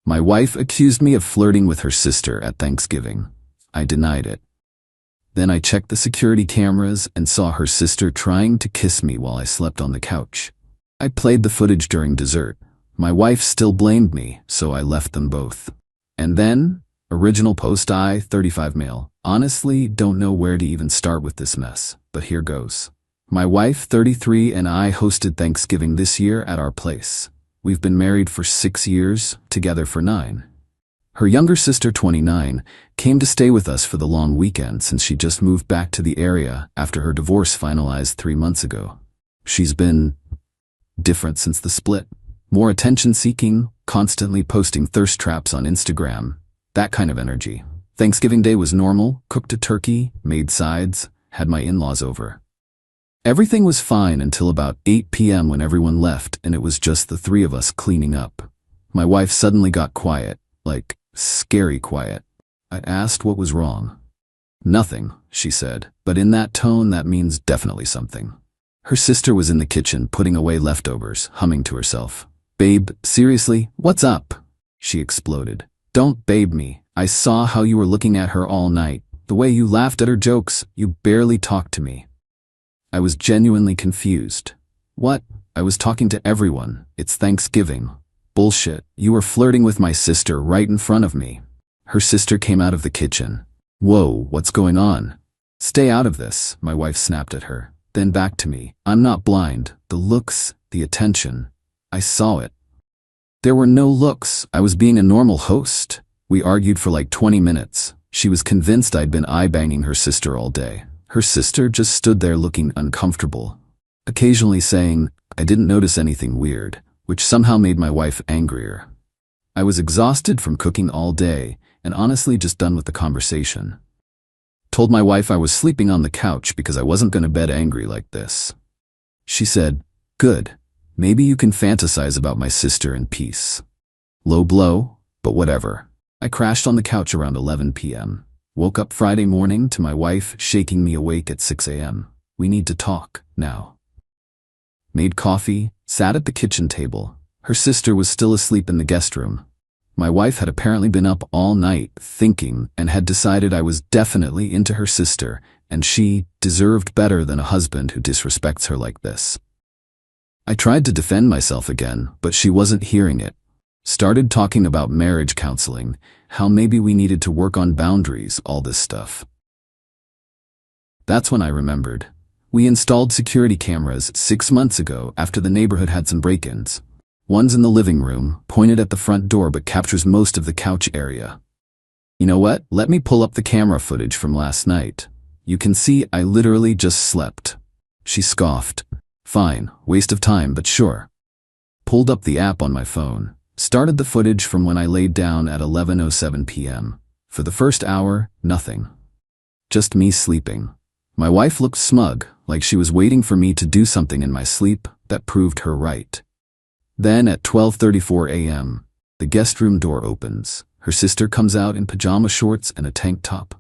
My wife accused me of flirting with her sister at Thanksgiving. I denied it. Then I checked the security cameras and saw her sister trying to kiss me while I slept on the couch. I played the footage during dessert. My wife still blamed me, so I left them both. And then, original post I, 35 male. Honestly, don't know where to even start with this mess, but here goes. My wife, 33, and I hosted Thanksgiving this year at our place. We've been married for 6 years, together for 9. Her younger sister, 29, came to stay with us for the long weekend since she just moved back to the area after her divorce finalized 3 months ago. She's been different since the split. More attention-seeking, constantly posting thirst traps on Instagram. That kind of energy. Thanksgiving Day was normal, cooked a turkey, made sides, had my in-laws over. Everything was fine until about 8 p.m. when everyone left and it was just the 3 of us cleaning up. My wife suddenly got quiet, like scary quiet. I asked what was wrong. Nothing, she said, but in that tone that means definitely something. Her sister was in the kitchen putting away leftovers, humming to herself. "Babe, seriously, what's up?" she exploded. "Don't babe me. I saw how you were looking at her all night. The way you laughed at her jokes, you barely talked to me." I was genuinely confused. What? I was talking to everyone. It's Thanksgiving. Bullshit. You were flirting with my sister right in front of me. Her sister came out of the kitchen. "Whoa, what's going on?" "Stay out of this," my wife snapped at her. Then back to me. "I'm not blind. The looks, the attention. I saw it." There were no looks. I was being a normal host. We argued for like 20 minutes. She was convinced I'd been eye-banging her sister all day. Her sister just stood there looking uncomfortable, occasionally saying, "I didn't notice anything weird," which somehow made my wife angrier. I was exhausted from cooking all day and honestly just done with the conversation. Told my wife I was sleeping on the couch because I wasn't going to bed angry like this. She said, "Good. Maybe you can fantasize about my sister in peace." Low blow, but whatever. I crashed on the couch around 11 p.m. Woke up Friday morning to my wife shaking me awake at 6 a.m. "We need to talk, now." Made coffee, sat at the kitchen table. Her sister was still asleep in the guest room. My wife had apparently been up all night thinking and had decided I was definitely into her sister and she deserved better than a husband who disrespects her like this. I tried to defend myself again, but she wasn't hearing it. Started talking about marriage counseling, how maybe we needed to work on boundaries, all this stuff. That's when I remembered. We installed security cameras 6 months ago after the neighborhood had some break-ins. One's in the living room, pointed at the front door but captures most of the couch area. You know what? Let me pull up the camera footage from last night. You can see I literally just slept. She scoffed. Fine, waste of time, but sure. Pulled up the app on my phone. Started the footage from when I laid down at 11:07 p.m. For the first hour, nothing. Just me sleeping. My wife looked smug, like she was waiting for me to do something in my sleep that proved her right. Then at 12:34 a.m., the guest room door opens. Her sister comes out in pajama shorts and a tank top.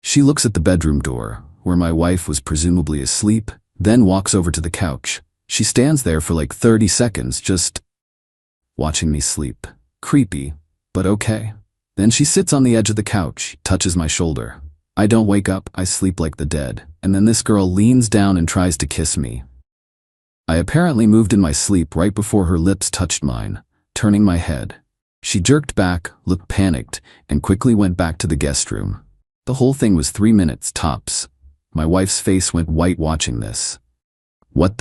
She looks at the bedroom door, where my wife was presumably asleep, then walks over to the couch. She stands there for like 30 seconds just watching me sleep. Creepy, but okay. Then she sits on the edge of the couch, touches my shoulder. I don't wake up, I sleep like the dead, and then this girl leans down and tries to kiss me. I apparently moved in my sleep right before her lips touched mine, turning my head. She jerked back, looked panicked, and quickly went back to the guest room. The whole thing was 3 minutes tops. My wife's face went white watching this. What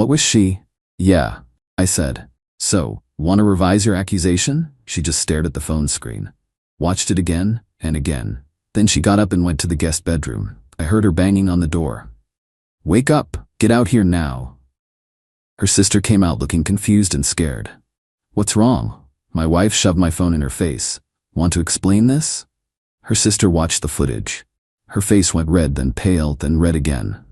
was she? Yeah, I said. So, want to revise your accusation? She just stared at the phone screen. Watched it again and again. Then she got up and went to the guest bedroom. I heard her banging on the door. "Wake up, get out here now." Her sister came out looking confused and scared. "What's wrong?" My wife shoved my phone in her face. "Want to explain this?" Her sister watched the footage. Her face went red, then pale, then red again.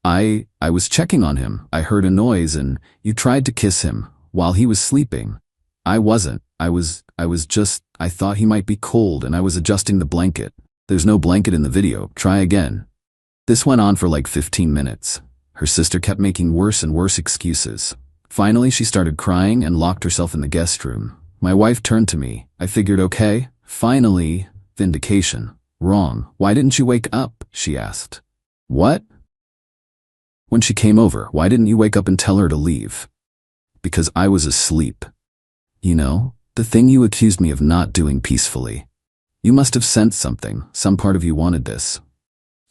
I was checking on him. I heard a noise and you tried to kiss him while he was sleeping. I wasn't. I thought he might be cold and I was adjusting the blanket. There's no blanket in the video. Try again." This went on for like 15 minutes. Her sister kept making worse and worse excuses. Finally, she started crying and locked herself in the guest room. My wife turned to me. I figured, okay, finally, vindication. Wrong. Why didn't you wake up? She asked. What? When she came over, why didn't you wake up and tell her to leave? Because I was asleep. You know, the thing you accused me of not doing peacefully. You must have sensed something. Some part of you wanted this.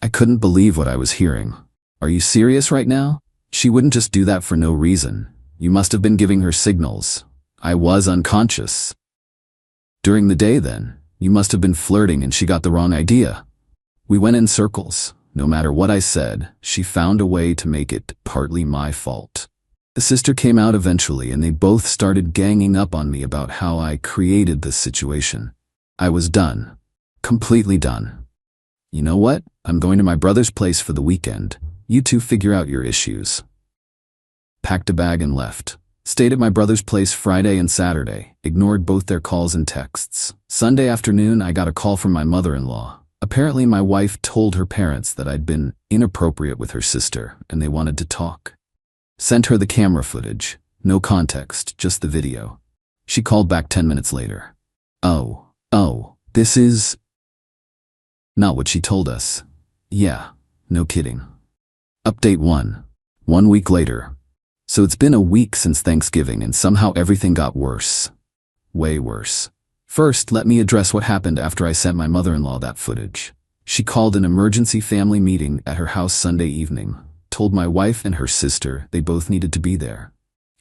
I couldn't believe what I was hearing. Are you serious right now? She wouldn't just do that for no reason. You must have been giving her signals. I was unconscious. During the day then, you must have been flirting and she got the wrong idea. We went in circles. No matter what I said, she found a way to make it partly my fault. The sister came out eventually and they both started ganging up on me about how I created this situation. I was done. Completely done. You know what? I'm going to my brother's place for the weekend. You two figure out your issues. Packed a bag and left. Stayed at my brother's place Friday and Saturday. Ignored both their calls and texts. Sunday afternoon, I got a call from my mother-in-law. Apparently, my wife told her parents that I'd been inappropriate with her sister and they wanted to talk. Sent her the camera footage. No context, just the video. She called back 10 minutes later. Oh, this is not what she told us. Yeah, no kidding. Update 1. 1 week later. So it's been a week since Thanksgiving and somehow everything got worse. Way worse. First, let me address what happened after I sent my mother-in-law that footage. She called an emergency family meeting at her house Sunday evening, told my wife and her sister they both needed to be there.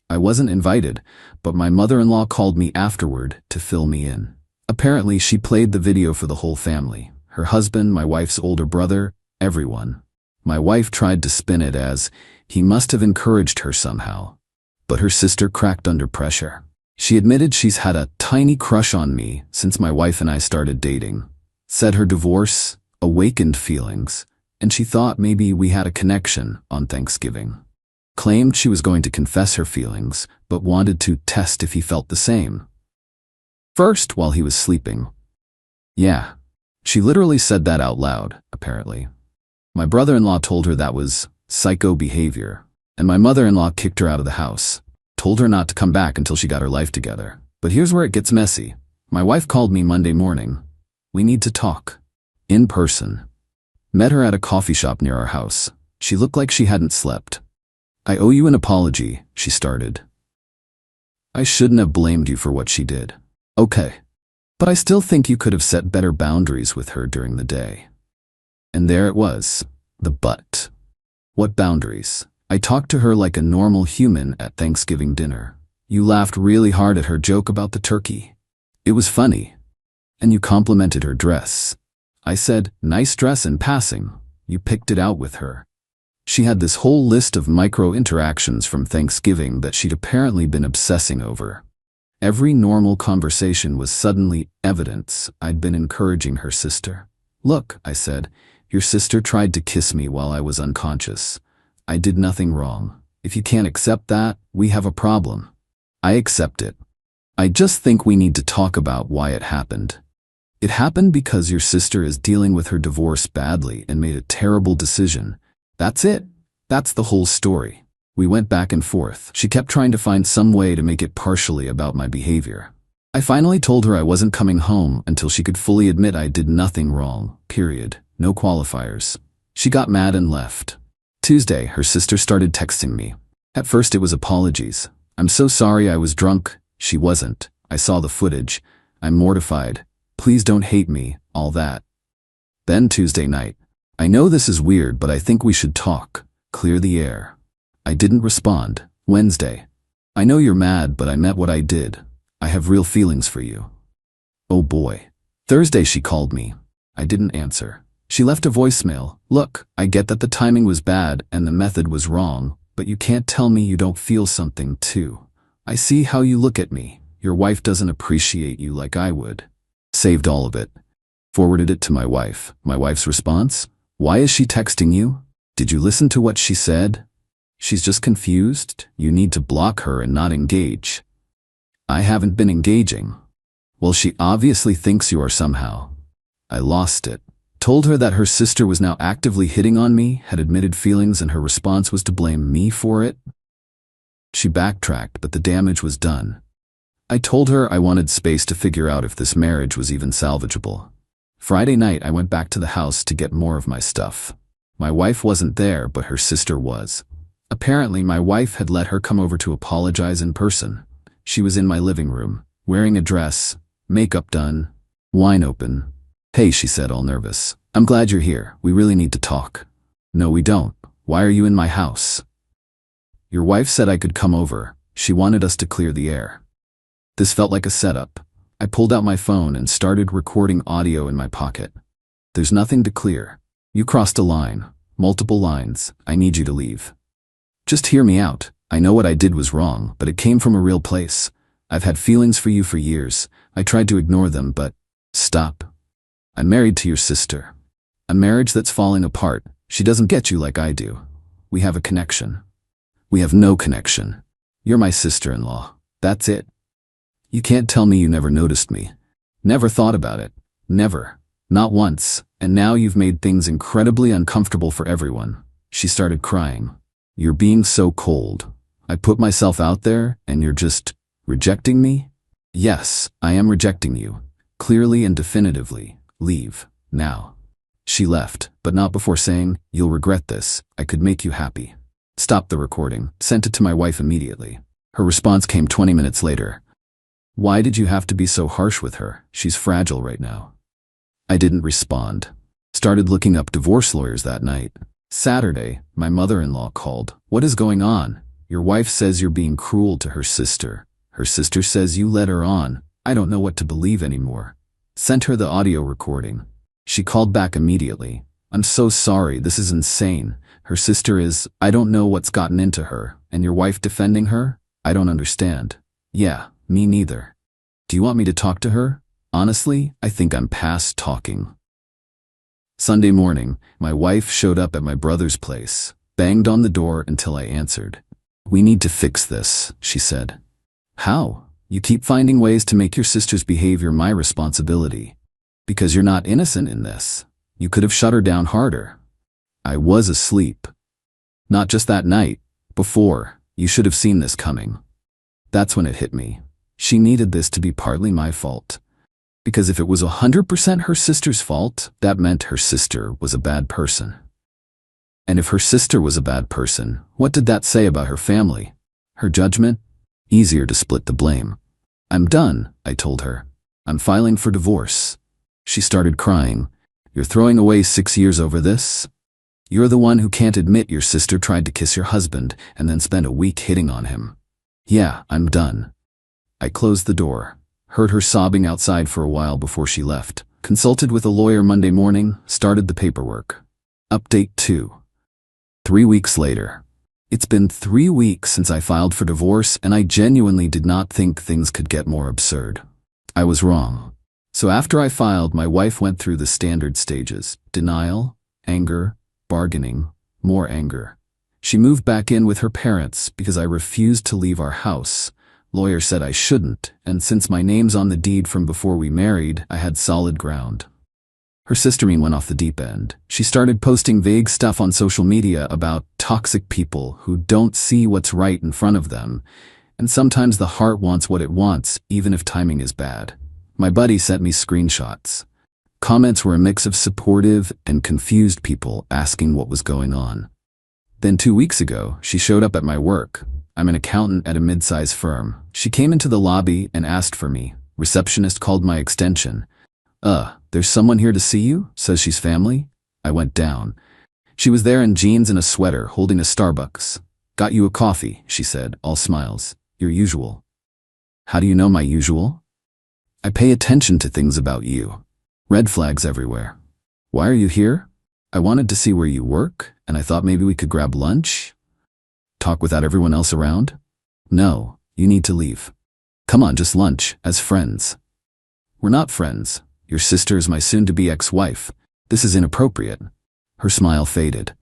I wasn't invited, but my mother-in-law called me afterward to fill me in. Apparently, she played the video for the whole family. Her husband, my wife's older brother, everyone. My wife tried to spin it as he must have encouraged her somehow. But her sister cracked under pressure. She admitted she's had a tiny crush on me since my wife and I started dating. Said her divorce awakened feelings, and she thought maybe we had a connection on Thanksgiving. Claimed she was going to confess her feelings, but wanted to test if he felt the same. First, while he was sleeping. Yeah, she literally said that out loud, apparently. My brother-in-law told her that was psycho behavior, and my mother-in-law kicked her out of the house. Told her not to come back until she got her life together. But here's where it gets messy. My wife called me Monday morning. We need to talk. In person. Met her at a coffee shop near our house. She looked like she hadn't slept. I owe you an apology, she started. I shouldn't have blamed you for what she did. Okay. But I still think you could have set better boundaries with her during the day. And there it was. The but. What boundaries? I talked to her like a normal human at Thanksgiving dinner. You laughed really hard at her joke about the turkey. It was funny. And you complimented her dress. I said, nice dress in passing. You picked it out with her. She had this whole list of micro-interactions from Thanksgiving that she'd apparently been obsessing over. Every normal conversation was suddenly evidence I'd been encouraging her sister. Look, I said, your sister tried to kiss me while I was unconscious. I did nothing wrong. If you can't accept that, we have a problem. I accept it. I just think we need to talk about why it happened. It happened because your sister is dealing with her divorce badly and made a terrible decision. That's it. That's the whole story. We went back and forth. She kept trying to find some way to make it partially about my behavior. I finally told her I wasn't coming home until she could fully admit I did nothing wrong, period. No qualifiers. She got mad and left. Tuesday, her sister started texting me. At first it was apologies. I'm so sorry I was drunk. She wasn't. I saw the footage. I'm mortified. Please don't hate me, all that. Then Tuesday night. I know this is weird, but I think we should talk. Clear the air. I didn't respond. Wednesday. I know you're mad, but I meant what I did. I have real feelings for you. Oh boy. Thursday she called me. I didn't answer. She left a voicemail. Look, I get that the timing was bad and the method was wrong, but you can't tell me you don't feel something too. I see how you look at me. Your wife doesn't appreciate you like I would. Saved all of it. Forwarded it to my wife. My wife's response? Why is she texting you? Did you listen to what she said? She's just confused. You need to block her and not engage. I haven't been engaging. Well, she obviously thinks you are somehow. I lost it. Told her that her sister was now actively hitting on me, had admitted feelings, and her response was to blame me for it. She backtracked, but the damage was done. I told her I wanted space to figure out if this marriage was even salvageable. Friday night, I went back to the house to get more of my stuff. My wife wasn't there, but her sister was. Apparently, my wife had let her come over to apologize in person. She was in my living room, wearing a dress, makeup done, wine open. "Hey," she said, all nervous. "I'm glad you're here. We really need to talk." "No, we don't. Why are you in my house?" "Your wife said I could come over. She wanted us to clear the air." This felt like a setup. I pulled out my phone and started recording audio in my pocket. "There's nothing to clear. You crossed a line. Multiple lines. I need you to leave. Just hear me out. I know what I did was wrong, but it came from a real place. I've had feelings for you for years. I tried to ignore them, but stop. I'm married to your sister. A marriage that's falling apart. She doesn't get you like I do. We have a connection. We have no connection. You're my sister-in-law. That's it. You can't tell me you never noticed me. Never thought about it. Never. Not once. And now you've made things incredibly uncomfortable for everyone." She started crying. "You're being so cold. I put myself out there, and you're just rejecting me?" "Yes, I am rejecting you. Clearly and definitively. Leave. Now." She left, but not before saying, "You'll regret this. I could make you happy." Stopped the recording, sent it to my wife immediately. Her response came 20 minutes later. "Why did you have to be so harsh with her? She's fragile right now." I didn't respond. Started looking up divorce lawyers that night. Saturday, my mother-in-law called. "What is going on? Your wife says you're being cruel to her sister. Her sister says you led her on. I don't know what to believe anymore." Sent her the audio recording. She called back immediately. "I'm so sorry, this is insane. Her sister is, I don't know what's gotten into her, and your wife defending her? I don't understand." "Yeah, me neither. Do you want me to talk to her? Honestly, I think I'm past talking." Sunday morning, my wife showed up at my brother's place, banged on the door until I answered. "We need to fix this," she said. "How? You keep finding ways to make your sister's behavior my responsibility. Because you're not innocent in this. You could have shut her down harder." "I was asleep. Not just that night. Before. You should have seen this coming." That's when it hit me. She needed this to be partly my fault. Because if it was 100% her sister's fault, that meant her sister was a bad person. And if her sister was a bad person, what did that say about her family? Her judgment? Easier to split the blame. "I'm done," I told her. "I'm filing for divorce." She started crying. "You're throwing away 6 years over this? You're the one who can't admit your sister tried to kiss your husband and then spent a week hitting on him." "Yeah, I'm done." I closed the door, heard her sobbing outside for a while before she left, consulted with a lawyer Monday morning, started the paperwork. Update 2. 3 weeks later. It's been 3 weeks since I filed for divorce, and I genuinely did not think things could get more absurd. I was wrong. So after I filed, my wife went through the standard stages: denial, anger, bargaining, more anger. She moved back in with her parents because I refused to leave our house. Lawyer said I shouldn't, and since my name's on the deed from before we married, I had solid ground. Her sister went off the deep end. She started posting vague stuff on social media about toxic people who don't see what's right in front of them, and sometimes the heart wants what it wants, even if timing is bad. My buddy sent me screenshots. Comments were a mix of supportive and confused people asking what was going on. Then 2 weeks ago, she showed up at my work. I'm an accountant at a mid-size firm. She came into the lobby and asked for me. Receptionist called my extension. There's someone here to see you," says she's family. I went down. She was there in jeans and a sweater, holding a Starbucks. "Got you a coffee," she said, all smiles. "Your usual." "How do you know my usual?" "I pay attention to things about you. Red flags everywhere." "Why are you here?" "I wanted to see where you work, and I thought maybe we could grab lunch." "Talk without everyone else around?" "No, you need to leave." "Come on, just lunch, as friends." "We're not friends. Your sister is my soon-to-be ex-wife. This is inappropriate." Her smile faded.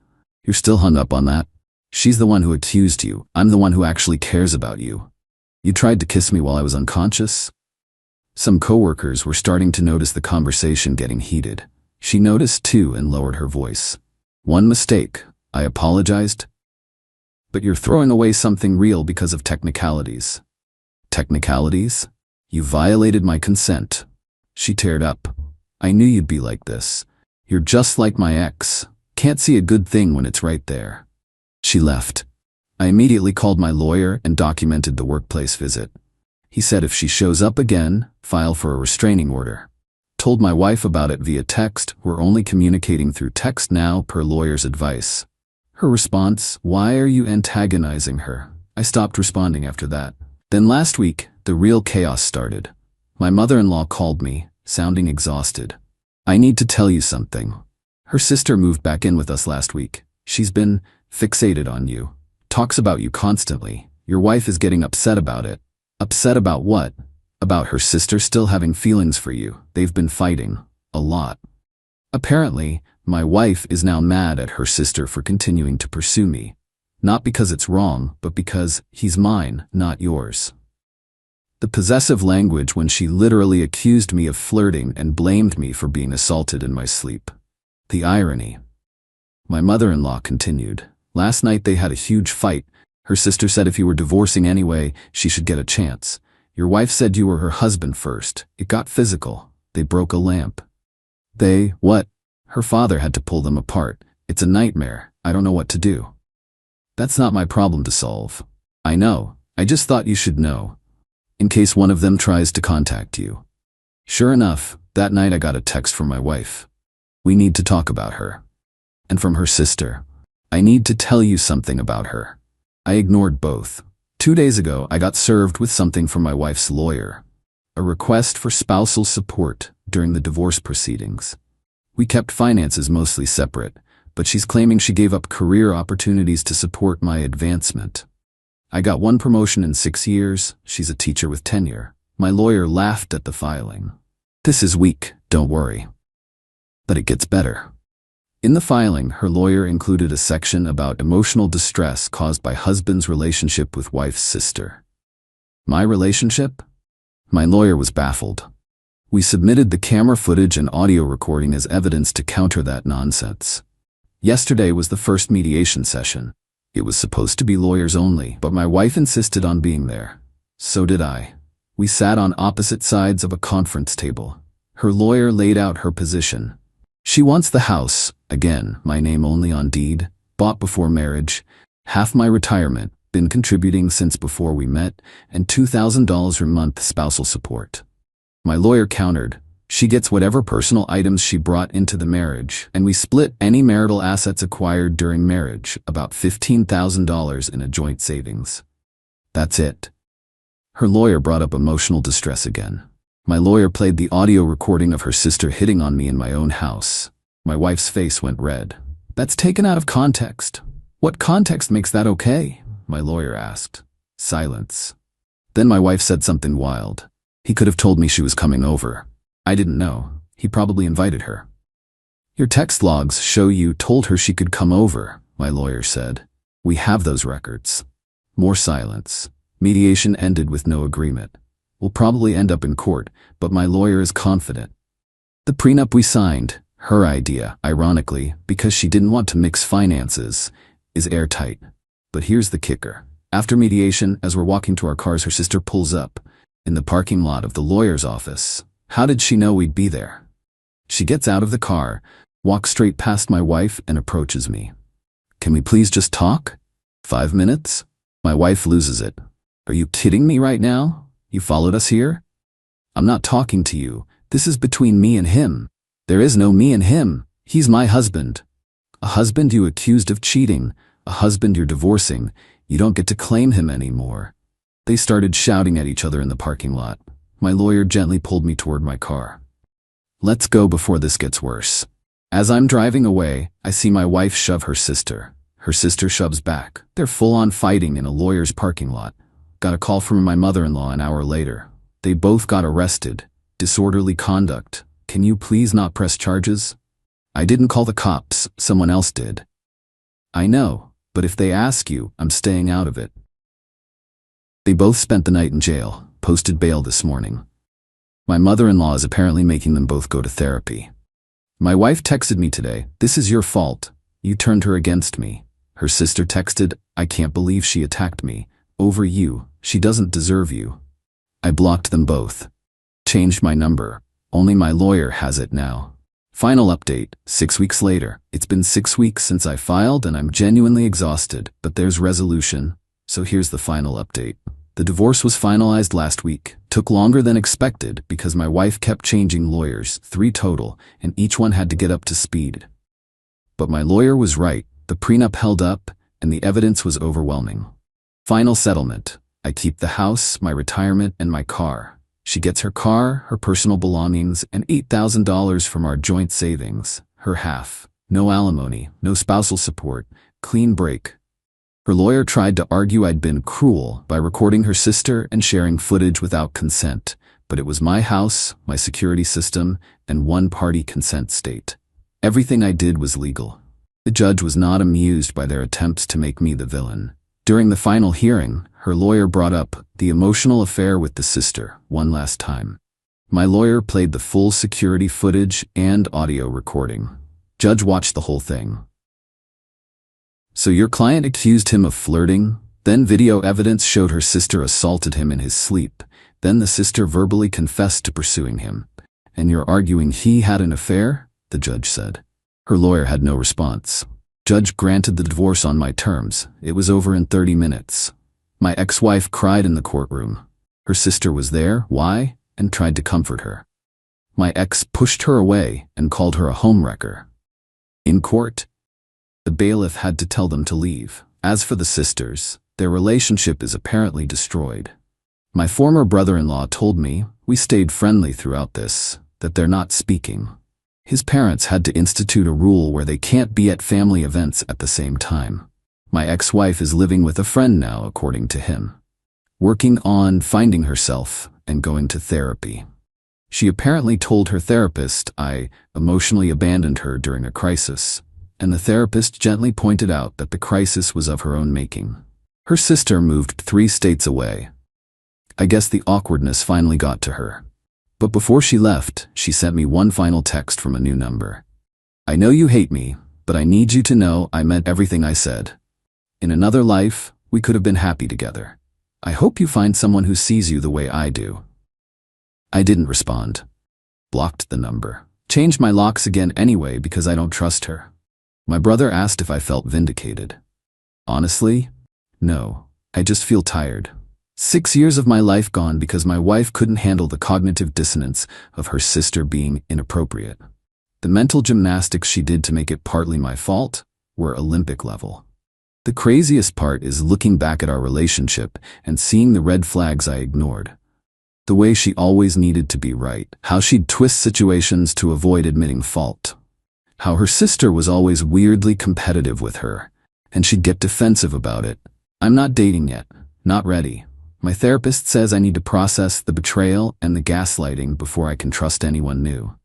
"You're still hung up on that? She's the one who accused you. I'm the one who actually cares about you. You tried to kiss me while I was unconscious?" Some coworkers were starting to notice the conversation getting heated. She noticed too and lowered her voice. "One mistake. I apologized. But you're throwing away something real because of technicalities." "Technicalities?" You violated my consent. She teared up. I knew you'd be like this. You're just like my ex. Can't see a good thing when it's right there. She left. I immediately called my lawyer and documented the workplace visit. He said if she shows up again, file for a restraining order. Told my wife about it via text. We're only communicating through text now per lawyer's advice. Her response, why are you antagonizing her? I stopped responding after that. Then last week, the real chaos started. My mother-in-law called me, sounding exhausted. I need to tell you something. Her sister moved back in with us last week. She's been fixated on you. Talks about you constantly. Your wife is getting upset about it. Upset about what? About her sister still having feelings for you. They've been fighting. A lot. Apparently, my wife is now mad at her sister for continuing to pursue me. Not because it's wrong, but because he's mine, not yours. The possessive language when she literally accused me of flirting and blamed me for being assaulted in my sleep. The irony. My mother-in-law continued. Last night they had a huge fight. Her sister said if you were divorcing anyway, she should get a chance. Your wife said you were her husband first. It got physical. They broke a lamp. What? Her father had to pull them apart. It's a nightmare. I don't know what to do. That's not my problem to solve. I know. I just thought you should know. In case one of them tries to contact you. Sure enough, that night I got a text from my wife. We need to talk about her. And from her sister. I need to tell you something about her. I ignored both. 2 days ago, I got served with something from my wife's lawyer. A request for spousal support during the divorce proceedings. We kept finances mostly separate, but she's claiming she gave up career opportunities to support my advancement. I got 1 promotion in 6 years. She's a teacher with tenure. My lawyer laughed at the filing. This is weak, don't worry. But it gets better. In the filing, her lawyer included a section about emotional distress caused by husband's relationship with wife's sister. My relationship? My lawyer was baffled. We submitted the camera footage and audio recording as evidence to counter that nonsense. Yesterday was the first mediation session. It was supposed to be lawyers only, but my wife insisted on being there. So did I. We sat on opposite sides of a conference table. Her lawyer laid out her position. She wants the house, again, my name only on deed, bought before marriage, half my retirement, been contributing since before we met, and $2,000 a month spousal support. My lawyer countered. She gets whatever personal items she brought into the marriage, and we split any marital assets acquired during marriage, about $15,000 in a joint savings. That's it. Her lawyer brought up emotional distress again. My lawyer played the audio recording of her sister hitting on me in my own house. My wife's face went red. That's taken out of context. What context makes that okay? My lawyer asked. Silence. Then my wife said something wild. He could have told me she was coming over. I didn't know. He probably invited her. Your text logs show you told her she could come over, my lawyer said. We have those records. More silence. Mediation ended with no agreement. We'll probably end up in court, but my lawyer is confident. The prenup we signed, her idea, ironically, because she didn't want to mix finances, is airtight. But here's the kicker. After mediation, as we're walking to our cars, her sister pulls up in the parking lot of the lawyer's office. How did she know we'd be there? She gets out of the car, walks straight past my wife, and approaches me. Can we please just talk? 5 minutes? My wife loses it. Are you kidding me right now? You followed us here? I'm not talking to you. This is between me and him. There is no me and him. He's my husband. A husband you accused of cheating. A husband you're divorcing. You don't get to claim him anymore. They started shouting at each other in the parking lot. My lawyer gently pulled me toward my car. Let's go before this gets worse. As I'm driving away, I see my wife shove her sister. Her sister shoves back. They're full-on fighting in a lawyer's parking lot. Got a call from my mother-in-law an hour later. They both got arrested. Disorderly conduct. Can you please not press charges? I didn't call the cops, someone else did. I know, but if they ask you, I'm staying out of it. They both spent the night in jail, posted bail this morning. My mother-in-law is apparently making them both go to therapy. My wife texted me today, this is your fault. You turned her against me. Her sister texted, I can't believe she attacked me. Over you. She doesn't deserve you. I blocked them both. Changed my number. Only my lawyer has it now. Final update, 6 weeks later. It's been 6 weeks since I filed and I'm genuinely exhausted, but there's resolution. So here's the final update. The divorce was finalized last week. Took longer than expected because my wife kept changing lawyers, 3 total, and each one had to get up to speed. But my lawyer was right. The prenup held up, and the evidence was overwhelming. Final settlement. I keep the house, my retirement, and my car. She gets her car, her personal belongings, and $8,000 from our joint savings, her half. No alimony, no spousal support, clean break. Her lawyer tried to argue I'd been cruel by recording her sister and sharing footage without consent, but it was my house, my security system, and one-party consent state. Everything I did was legal. The judge was not amused by their attempts to make me the villain. During the final hearing, her lawyer brought up the emotional affair with the sister one last time. My lawyer played the full security footage and audio recording. Judge watched the whole thing. So your client accused him of flirting, then video evidence showed her sister assaulted him in his sleep, then the sister verbally confessed to pursuing him. And you're arguing he had an affair? The judge said. Her lawyer had no response. Judge granted the divorce on my terms. It was over in 30 minutes. My ex-wife cried in the courtroom. Her sister was there, why? And tried to comfort her. My ex pushed her away and called her a homewrecker. In court, the bailiff had to tell them to leave. As for the sisters, their relationship is apparently destroyed. My former brother-in-law told me, we stayed friendly throughout this, that they're not speaking. His parents had to institute a rule where they can't be at family events at the same time. My ex-wife is living with a friend now, according to him. Working on finding herself and going to therapy. She apparently told her therapist I emotionally abandoned her during a crisis, and the therapist gently pointed out that the crisis was of her own making. Her sister moved 3 states away. I guess the awkwardness finally got to her. But before she left, she sent me one final text from a new number. I know you hate me, but I need you to know I meant everything I said. In another life, we could have been happy together. I hope you find someone who sees you the way I do. I didn't respond. Blocked the number. Changed my locks again anyway because I don't trust her. My brother asked if I felt vindicated. Honestly, no. I just feel tired. 6 years of my life gone because my wife couldn't handle the cognitive dissonance of her sister being inappropriate. The mental gymnastics she did to make it partly my fault were Olympic level. The craziest part is looking back at our relationship and seeing the red flags I ignored. The way she always needed to be right, how she'd twist situations to avoid admitting fault, how her sister was always weirdly competitive with her, and she'd get defensive about it. I'm not dating yet, not ready. My therapist says I need to process the betrayal and the gaslighting before I can trust anyone new.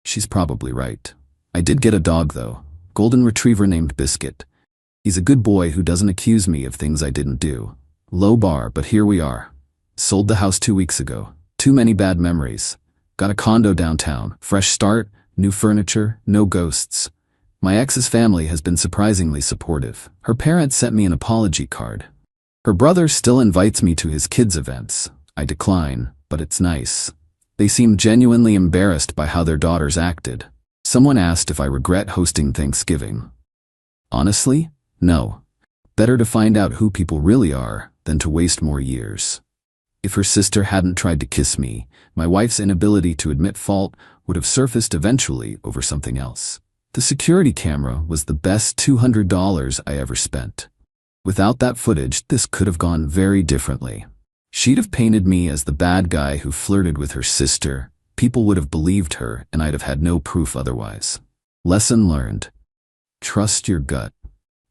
She's probably right. I did get a dog though, golden retriever named Biscuit. He's a good boy who doesn't accuse me of things I didn't do. Low bar, but here we are. Sold the house 2 weeks ago. Too many bad memories. Got a condo downtown. Fresh start, new furniture, no ghosts. My ex's family has been surprisingly supportive. Her parents sent me an apology card. Her brother still invites me to his kids' events. I decline, but it's nice. They seem genuinely embarrassed by how their daughters acted. Someone asked if I regret hosting Thanksgiving. Honestly, no. Better to find out who people really are than to waste more years. If her sister hadn't tried to kiss me, my wife's inability to admit fault would have surfaced eventually over something else. The security camera was the best $200 I ever spent. Without that footage, this could have gone very differently. She'd have painted me as the bad guy who flirted with her sister. People would have believed her, and I'd have had no proof otherwise. Lesson learned. Trust your gut.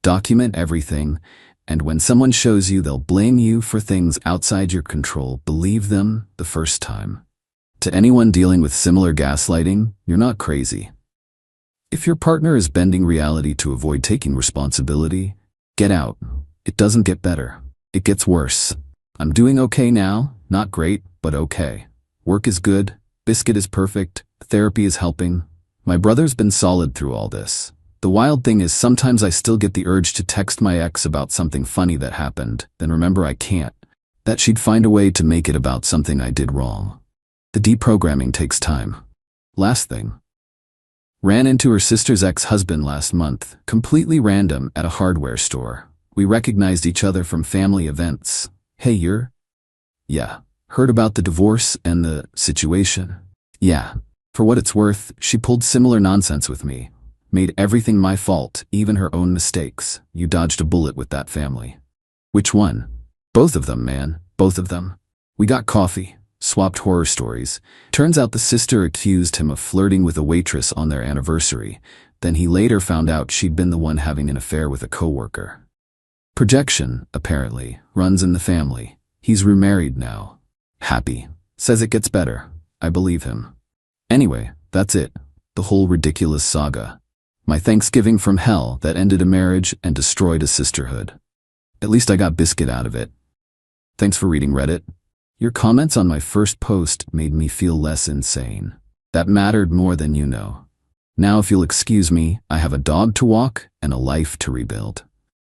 Document everything, and when someone shows you they'll blame you for things outside your control, believe them the first time. To anyone dealing with similar gaslighting, you're not crazy. If your partner is bending reality to avoid taking responsibility, get out. It doesn't get better. It gets worse. I'm doing okay now, not great, but okay. Work is good, Biscuit is perfect, therapy is helping. My brother's been solid through all this. The wild thing is sometimes I still get the urge to text my ex about something funny that happened, then remember I can't. that she'd find a way to make it about something I did wrong. The deprogramming takes time. Last thing. Ran into her sister's ex-husband last month, completely random, at a hardware store. We recognized each other from family events. Hey, you're? Yeah. Heard about the divorce and the situation? Yeah. For what it's worth, she pulled similar nonsense with me. Made everything my fault, even her own mistakes. You dodged a bullet with that family. Which one? Both of them, man. Both of them. We got coffee, swapped horror stories. Turns out the sister accused him of flirting with a waitress on their anniversary. Then he later found out she'd been the one having an affair with a coworker. Projection, apparently, runs in the family. He's remarried now. Happy. Says it gets better. I believe him. Anyway, that's it. The whole ridiculous saga. My Thanksgiving from hell that ended a marriage and destroyed a sisterhood. At least I got biscuit out of it. Thanks for reading, Reddit. Your comments on my first post made me feel less insane. That mattered more than you know. Now if you'll excuse me, I have a dog to walk and a life to rebuild.